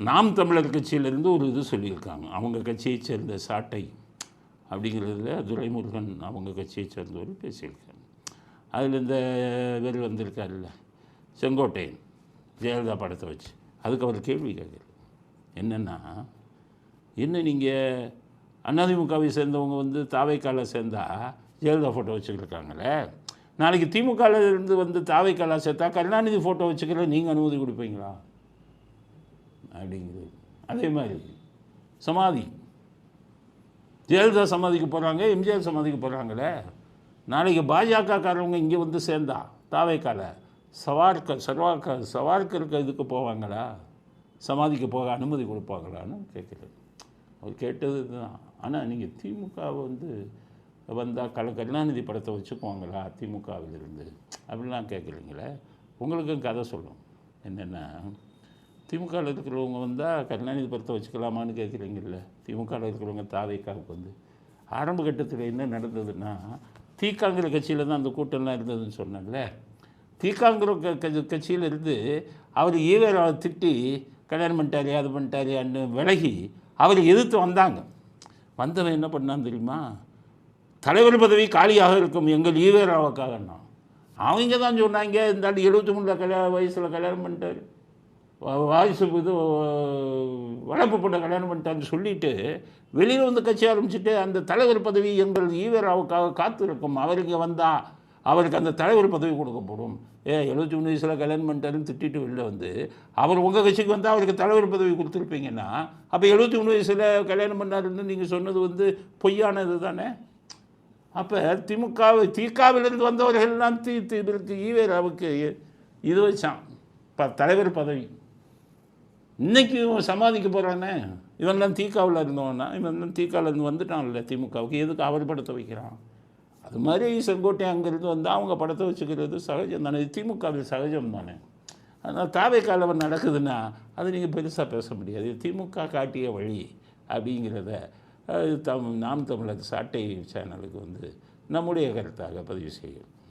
நாம் தமிழர் கட்சியிலேருந்து ஒரு இது சொல்லியிருக்காங்க. அவங்க கட்சியை சேர்ந்த சாட்டை அப்படிங்கிறதுல துரைமுருகன் அவங்க கட்சியை சேர்ந்தவர் பேசியிருக்காங்க. அதில் இந்த இவர் வந்திருக்காருல்ல செங்கோட்டையன் ஜெயலலிதா படத்தை வச்சு, அதுக்கு அவர் கேள்வி கேட்குறாரு. என்னென்னா, என்ன நீங்கள் அதிமுகவை சேர்ந்தவங்க வந்து தாவைக்கால சேர்ந்தால் ஜெயலலிதா ஃபோட்டோ வச்சுக்கிருக்காங்களே, நாளைக்கு திமுகலேருந்து வந்து தாவைக்காலா சேர்த்தா கருணாநிதி ஃபோட்டோ வச்சுக்கிற நீங்கள் அனுமதி கொடுப்பீங்களா அப்படிங்கிறது. அதே மாதிரி சமாதி, ஜெயலலிதா சமாதிக்கு போகிறாங்க, எம்ஜிஆர் சமாதிக்கு போகிறாங்களே, நாளைக்கு பாஜகக்காரவங்க இங்கே வந்து சேர்ந்தா தாவைக்கால சவார்கருக்கு இதுக்கு போவாங்களா, சமாதிக்கு போக அனுமதி கொடுப்பாங்களான்னு கேட்குறது. அவர் கேட்டது தான். ஆனால் நீங்கள் திமுகவை வந்து வந்தால் கருணாநிதி படத்தை வச்சுக்குவாங்களா திமுகவிலிருந்து அப்படிலாம் கேட்குறீங்களே. உங்களுக்கும் கதை சொல்லும். என்னென்னா, திமுகவில் இருக்கிறவங்க வந்தால் கருணாநிதி படத்தை வச்சுக்கலாமான்னு கேட்குறீங்கல்ல. திமுகவில் இருக்கிறவங்க தாவைக்காவுக்கு வந்து ஆரம்ப கட்டத்தில் என்ன நடந்ததுன்னா, தீக்காங்கிற கட்சியில் தான் அந்த கூட்டம்லாம் இருந்ததுன்னு சொன்னேன்ல. தீக்காங்கிற கட்சியில் இருந்து அவர் ஈவேராவை திட்டி கல்யாணம் பண்ணிட்டாரே அது பண்ணிட்டாரியான்னு விலகி அவர் எதிர்த்து வந்தாங்க. வந்தவன் என்ன பண்ணான்னு தெரியுமா, தலைவர் பதவி காலியாக இருக்கும் எங்கள் ஈவேராவுக்காகன்னா. அவங்க தான் சொன்னாங்க, இந்த 73 வயசில் கல்யாணம் பண்ணிட்டார், வாய்ஸ் இது வளர்ப்பு போட்ட கல்யாணம் பண்ணிட்டாருன்னு சொல்லிவிட்டு வெளியில் வந்து கட்சி ஆரம்பிச்சுட்டு, அந்த தலைவர் பதவி எங்கள் ஈவேராவுக்காக காத்திருக்கும், அவருக்கு வந்தால் அவருக்கு அந்த தலைவர் பதவி கொடுக்கப்படும். 73 வயசில் கல்யாணம் பண்ணிட்டாருன்னு திட்டிட்டு வெளில வந்து அவர் உங்கள் கட்சிக்கு வந்தால் அவருக்கு தலைவர் பதவி கொடுத்துருப்பீங்கன்னா, அப்போ 73 வயசில் கல்யாணம் பண்ணாருன்னு நீங்கள் சொன்னது வந்து பொய்யானது தானே. அப்போ திகாவிலிருந்து வந்தவர்கள்லாம் இதற்கு ஈவேராவுக்கு இது வச்சான் தலைவர் பதவி. இன்றைக்கி சமாதிக்க போகிறானே, இவன்லாம் திகாவில் இருந்தவனா, இவன்லாம் திகாவிலேருந்து வந்துட்டான்ல திமுகவுக்கு, எதுக்கு அவர் படத்தை வைக்கிறான். அது மாதிரி செங்கோட்டையன் அங்கேருந்து வந்து அவங்க படத்தை வச்சுக்கிறது சகஜம் தானே, திமுகவில் சகஜம் தானே. அதனால் தாவைக்காலவன் நடக்குதுன்னா அது நீங்கள் பெருசாக பேச முடியாது. திமுக காட்டிய வழி அப்படிங்கிறத நாம் தமிழர் சாட்டை சேனலுக்கு வந்து நம்முடைய கருத்தாக பதிவு செய்யும்.